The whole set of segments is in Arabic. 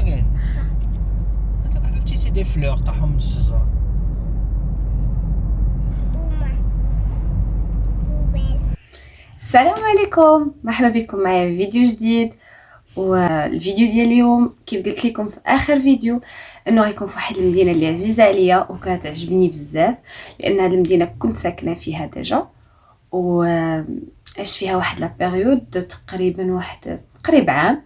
كاين هذاك حبيبتي دي فلور طاحوا من الشجره. السلام عليكم، مرحبا بكم معايا في فيديو جديد. والفيديو ديال اليوم كيف قلت لكم في اخر فيديو انه غيكون في واحد المدينه اللي عزيزه عليا وكانت عجبني بزاف، لان هذه المدينه كنت ساكنه فيها ديجا وعشت فيها واحد لا بيريود تقريبا قريب عام،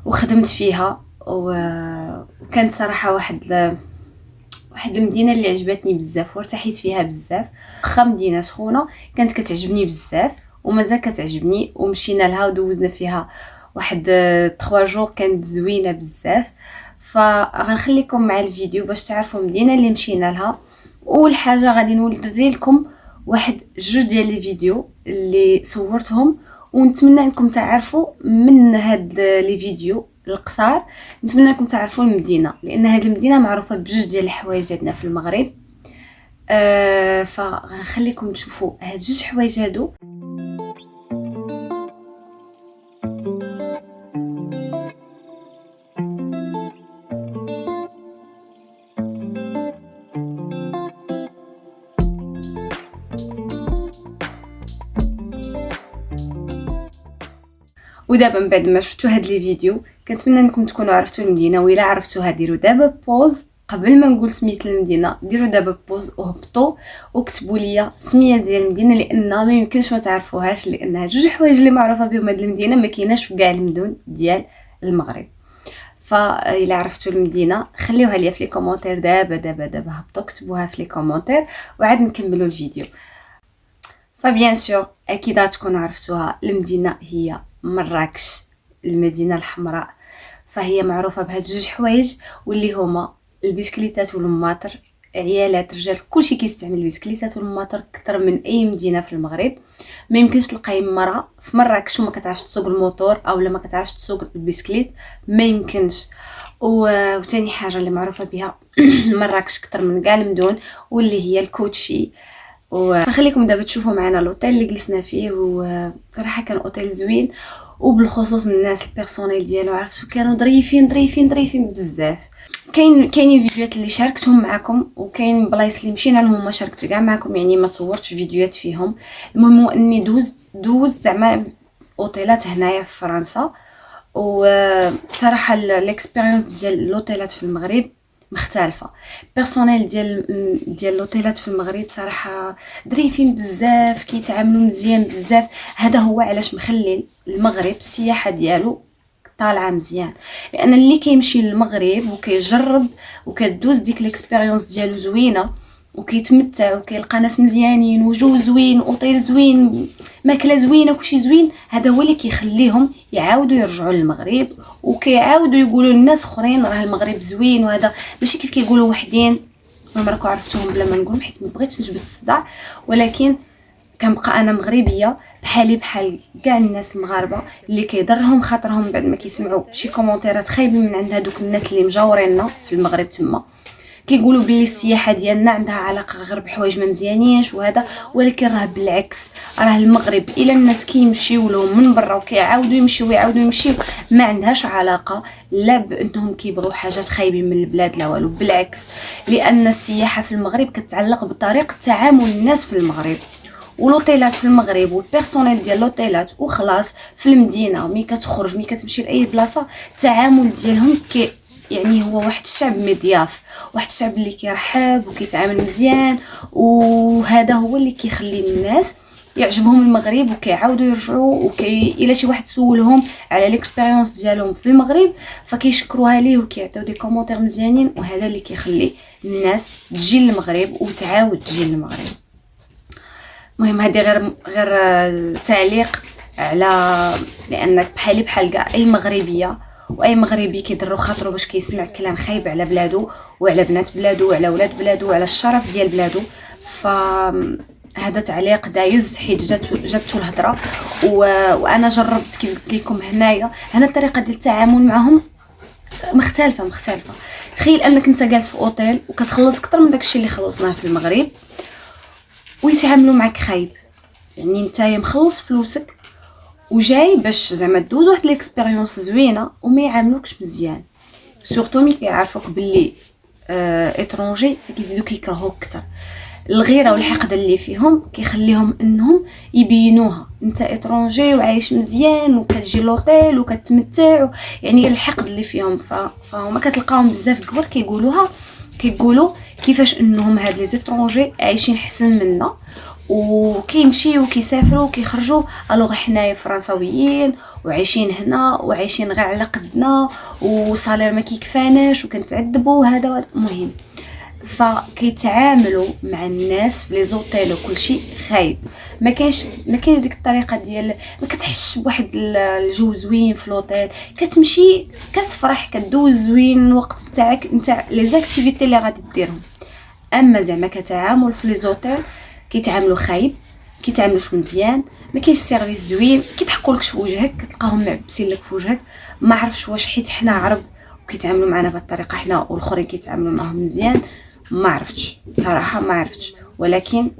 وخدمت فيها وكانت صراحه واحد المدينه اللي عجبتني بزاف وارتحيت فيها بزاف. واخا مدينه سخونه كانت كتعجبني بزاف ومازال كتعجبني، ومشينا لها ودوزنا فيها واحد 3 جور كانت زوينه بزاف. فغنخليكم مع الفيديو باش تعرفوا المدينه اللي مشينا لها. اول حاجه غادي نوري لكم واحد جوج ديال لي فيديو اللي صورتهم، ونتمنى انكم تعرفوا من هاد لي فيديو القصار، نتمنى انكم تعرفوا المدينه، لان هذه المدينه معروفه بجوج ديال الحوايج عندنا في المغرب. فغنخليكم تشوفوا هاد جوج حوايج هادو. ودابا من بعد ما شفتوا هاد لي فيديو كنتمنى انكم تكونوا عرفتوا المدينه، وإلا عرفتوها ديروا دابا بوز قبل ما نقول سميت المدينه، ديروا دابا بوز وهبطوا وكتبوا لي السميه ديال المدينه، لان ما يمكنش ما تعرفوهاش، لانها جوج حوايج اللي معروفه بهم هاد المدينه ما كايناش في كاع المدن ديال المغرب. فإلا عرفتوا المدينه خليوها لي في لي كومونتير دابا دابا دابا، هبطوا كتبوها في لي كومونتير وعاد نكملوا الفيديو. فبيان سور اكيد تكونوا عرفتوها، المدينه هي مراكش، المدينه الحمراء. فهي معروفه بهاد جوج حوايج واللي هما البسكليتات والماطر. عيالات رجال كلشي كيستعمل البسكليتات والماطر اكثر من اي مدينه في المغرب. ما يمكنش تلقاي مرأة في مراكش وما كتعرفش تسوق الموتور او ما كتعرفش تسوق البسكليت، ما يمكنش. وثاني حاجه اللي معروفه بها مراكش اكثر من كاع المدن واللي هي الكوتشي. وخليكم دابا تشوفوا معنا الاوتيل اللي جلسنا فيه، وصراحه كان اوتيل زوين، وبالخصوص الناس البيرسونيل ديالو عرفتوا كانوا ظريفين بزاف. كاينين فيديوهات اللي شاركتهم معكم، وكاين بلايص اللي مشينا لهم ما شاركت كاع معكم، يعني ما صورتش فيديوهات فيهم. المهم هو اني دوزت زعما اوتيلات هنايا في فرنسا، وصراحه الاكسبيريونس ديال الاوتيلات في المغرب مختلفه. بيرسونيل ديال الاوتيلات في المغرب صراحه ظريفين بزاف، كيتعاملوا مزيان بزاف. هذا هو علاش مخلي المغرب السياحه ديالو طالعه مزيان، لان اللي كيمشي للمغرب وكيجرب وكدوز ديك الاكسبيريونس ديالو زوينه وكيتمتع وكيلقى ناس مزيانين وجو زوين اوتيل زوين ماكله زوينه كلشي زوين، هذا هو اللي كيخليهم يعاودوا يرجعوا للمغرب وكيعاودوا يقولوا للناس اخرين راه المغرب زوين. وهذا ماشي كيف كيقولوا وحدين عمركم عرفتوهم بلا ما نقول، حيت ما بغيتش نجبد الصداع، ولكن كنبقى انا مغربيه بحالي بحال كاع الناس المغاربه اللي كيضرهم خاطرهم بعد ما كيسمعوا شي كومونتيرات خايبين من عند هذوك الناس اللي مجاوريننا في المغرب تما، كيقولوا بلي السياحه ديالنا عندها علاقه غير بحوايج ما مزيانينش وهذا. ولكن راه بالعكس، راه المغرب الا الناس كيمشيو لهم من برا وكيعاودوا يمشيو ما عندهاش علاقه لا بانهم كيبغوا حاجات خايبين من البلاد لا والو، بالعكس، لان السياحه في المغرب كتعلق بطريقه تعامل الناس في المغرب ولوطيلات في المغرب والبيرسونيل ديال لوطيلات وخلاص. في المدينه ملي كتخرج ملي كتمشي لاي بلاصه التعامل ديالهم يعني هو واحد الشعب مضياف، واحد الشعب اللي كيرحب وكيتعامل مزيان، وهذا هو اللي كيخلي الناس يعجبهم المغرب وكيعاودوا يرجعوا. الا شي واحد سولهم على الاكسبيريونس ديالهم في المغرب فكيشكروها ليه وكيعطيو دي كومونتير مزيانين، وهذا اللي كيخلي الناس تجي للمغرب وتعاود تجي للمغرب. المهم هذه غير تعليق على، لانك بحالي بحال كاع اي مغربيه واي مغربي كيضرو خاطرو باش كيسمع كلام خايب على بلادو وعلى بنات بلادو وعلى ولاد بلادو وعلى الشرف ديال بلادو. فهذا تعليق دايز حيت جاتو الهضره، وانا جربت كيف قلت لكم هنا الطريقه ديال التعامل معهم مختلفه. تخيل انك انت جالس في اوتيل وكتخلص اكثر من داكشي اللي خلصناه في المغرب ويتعاملوا معك خايب، يعني انت مخلص فلوسك وجاي باش زعما دوز واحد الاكسبيريونس زوينه وما يعاملوكش مزيان. سورتو ملي كيعرفوك باللي اترونجي فكيزيدو كيكرهوك اكثر. الغيره والحقد اللي فيهم كيخليهم انهم يبينوها، انت اترونجي وعايش مزيان وكتجي لوطيل وكتمتع يعني الحقد اللي فيهم. فهما كتلقاهم بزاف كبر كيقولوا كيفاش انهم هاد لي زيترونجي عايشين حسن منا وكيمشيو وكيسافروا وكيخرجوا، الوغ حنايا فرنساويين وعايشين هنا وعايشين غير على قدنا وصالير ما كيكفاناش وكنتعذبوا. هذا مهم. فكيتعاملوا مع الناس في لي زوتيل وكل شيء خايب. ما كاينش ديك الطريقه ديال ما كتحسش بواحد الجو زوين في لوطيل، كتمشي كتفرح كدوز زوين الوقت تاعك انت لي زاكتيفيتي اللي غادي ديرهم. اما زعما كتعامل في لي زوتيل كيتعاملوا خايب، كيتعاملوش مزيان، ما كاينش سيرفيس زوين، كيضحكولكش في وجهك، كتلقاهم معبسين لك في وجهك. ما عرفتش واش حيت حنا عرب وكيتعاملوا معنا بهذه الطريقه حنا والاخرين كيتعاملوا معهم مزيان، ما عرفتش صراحه ما عرفتش. ولكن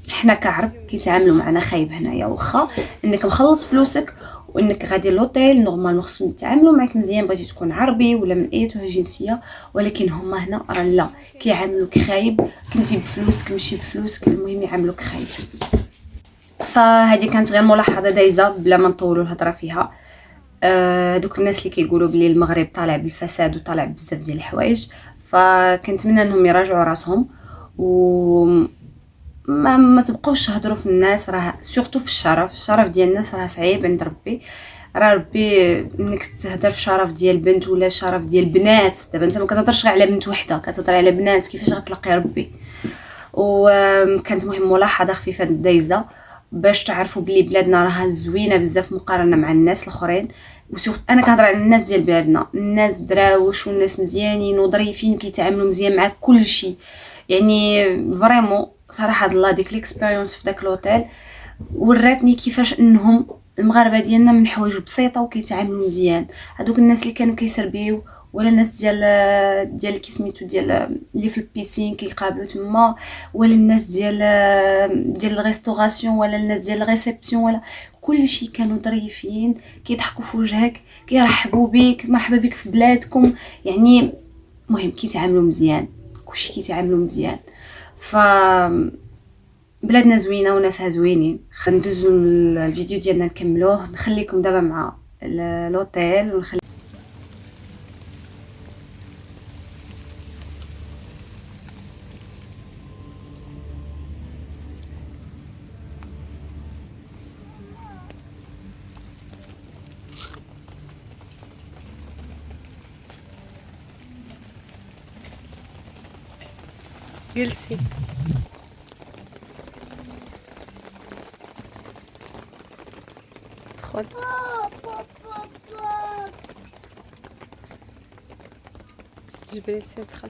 حنا كعرب كيتعاملوا معنا خايب هنايا، واخا انك مخلص فلوسك وانك غادي لوطيل نورمال خصهم يتعاملوا معك مزيان بغيتي تكون عربي ولا من اي جنسيه، ولكن هما هنا راه لا كيعاملوك خايب، كنتي بفلوسك ماشي بفلوسك، المهم يعاملوك خايب. فهذه كانت غير ملاحظه دايزه بلا ما نطولوا الهضره فيها. دوك الناس اللي كيقولوا بلي المغرب طالع بالفساد وطالع بزاف ديال الحوايج، فكنتمنى انهم يراجعوا راسهم و ما تبقوش تهضروا في الناس. راه سورتو في الشرف ديال الناس راه صعيب عند ربي. راه ربي انك تهضر في شرف ديال بنت ولا شرف ديال بنات، دابا انت ما كتهضرش غير على بنت وحده، كتهضر على بنات، كيفاش غتلقي ربي. وكانت مهم ملاحظه خفيفه دايزه باش تعرفوا بلي بلادنا راها زوينه بزاف مقارنه مع الناس الاخرين. وسورت انا كنهضر على الناس ديال بلادنا، الناس دراوش والناس مزيانين وظريفين وكيتعاملوا مزيان مع كل شيء. يعني فريمون صراحه الله ديك ليكسبيريونس في داك لوطيل وراتني كيفاش انهم المغاربه ديالنا من حوايج بسيطه وكيتعاملوا مزيان. هذوك الناس اللي كانوا كيسربيو ولا الناس ديال كيسميتو ديال اللي في البيسين كيقابلوا تما، ولا الناس ديال الريستوراسيون، ولا الناس ديال الريسبسيون، ولا كل شيء كانوا ظريفين، كيضحكوا في وجهك، كيرحبوا بك، مرحبا بك في بلادكم. يعني مهم كيتعاملوا مزيان، كلشي كيتعاملوا مزيان. ف بلادنا زوينه وناسها زوينين. خندوزو الفيديو ديالنا نكملوه. نخليكم دابا مع لوطيل ونخلي جلسي. ادخل. جبريل سير دخل.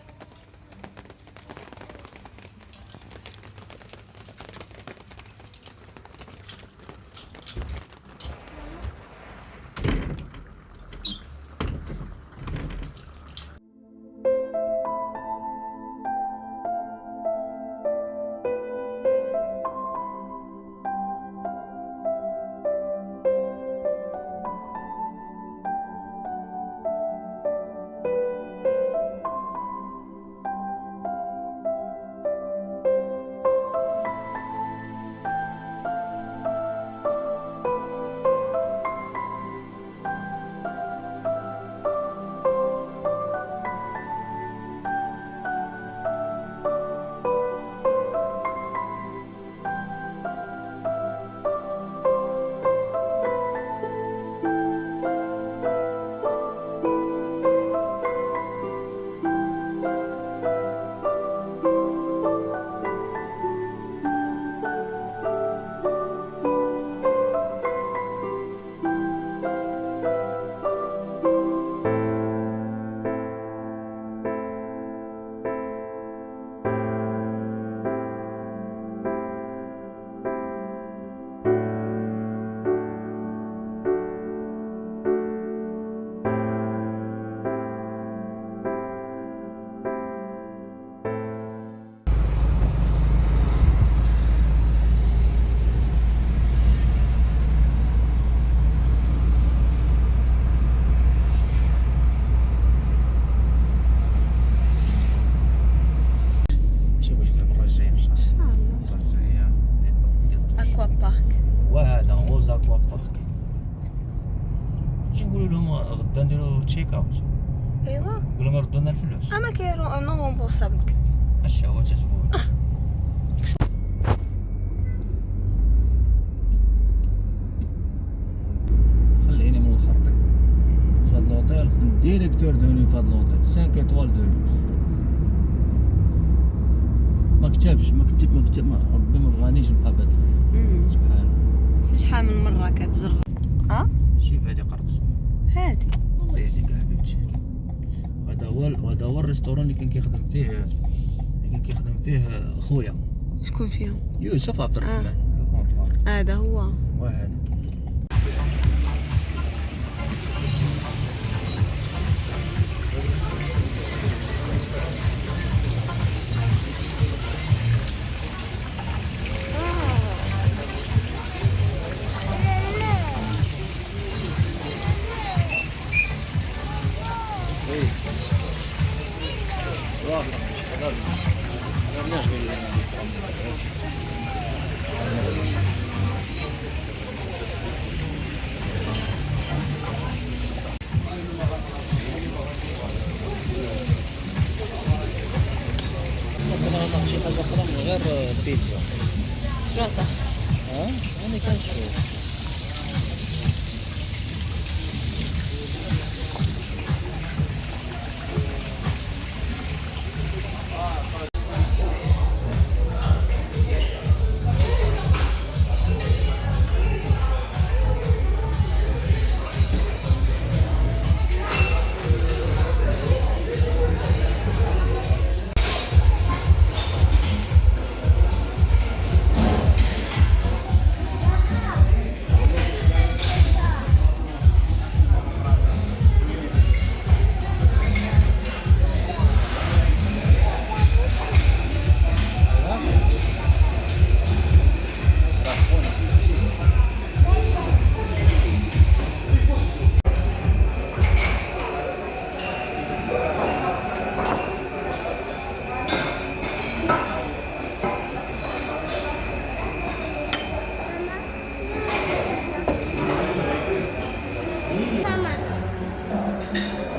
الكاوتش. ايوا قول لهم يردوا لنا الفلوس. اما كايرو نو رومبورسابل قلت لك. اش هو تتقول؟ خليني من الخرطي في هاد لوطيل. خدم ديريكتور دوني في هاد لوطيل 5 ايطوال دو لوكس. ما كتب ما ربي ما بغانيش نبقى بهاد سبحان الله. شحال من مره كتجرب شوف هادي قربص هادي والله هاديك حبيبتي. هذا هو الريستورون اللي كان كيخدم فيه خويا شكون فيهم؟ يوسف عبد الرحمن لو كونطوار. هذا هو. وهذا شي حاجه اخرى من غير بيتزا. جاتا انا كنشوف.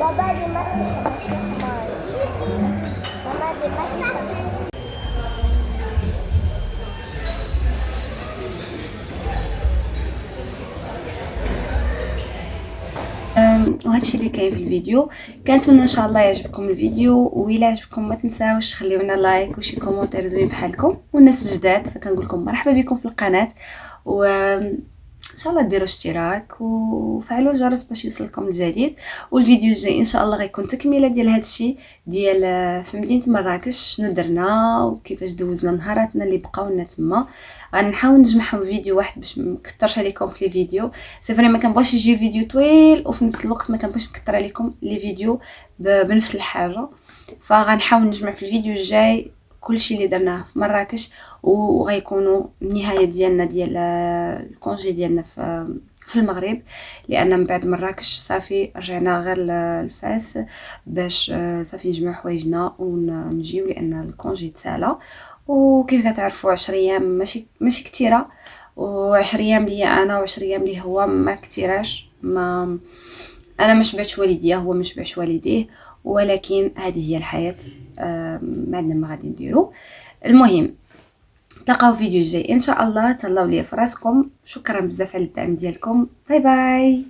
Baba dimati sama Syekh Mal. Mama dimati. وهادشي اللي كاين في الفيديو. كنتمنى ان شاء الله يعجبكم الفيديو، وإلا عجبكم ما تنساوش خليونا لايك وشي كومونتير زوين بحالكم. والناس الجداد فكنقول لكم مرحبا بكم في القناه، و ان شاء الله ديروا اشتراك وفعلوا الجرس باش يوصلكم الجديد. والفيديو الجاي ان شاء الله غيكون تكمله ديال هادشي ديال في مدينه مراكش، شنو درنا وكيفاش دوزنا نهاراتنا اللي بقاونا تما. غنحاول نجمعهم فيديو واحد باش ما نكثرش عليكم في لي فيديو. سي فري ما كنبغيش يجي فيديو طويل وفي نفس الوقت ما كنبغيش نكثر عليكم لي فيديو بنفس الحاجه. فغنحاول نجمع في الفيديو الجاي كلشي اللي درناه في مراكش، وغيكونوا النهايه ديالنا ديال الكونجي ديالنا في المغرب، لان من بعد مراكش صافي رجعنا غير لفاس باش صافي نجمع حوايجنا ونجيو، لان الكونجي تسالى. وكيف كتعرفوا 10 ايام ماشي كثيره، و10 ايام ليا انا و10 ايام ليه هو ما كثيراش. ما انا ما شبعتش والديا، هو ما شبعش والديه، ولكن هذه هي الحياه. ما عندنا ما غادي نديرو. المهم نتلاقاو في فيديو جاي ان شاء الله. تهلاو ليا في راسكم. شكرا بزاف على الدعم ديالكم. باي باي.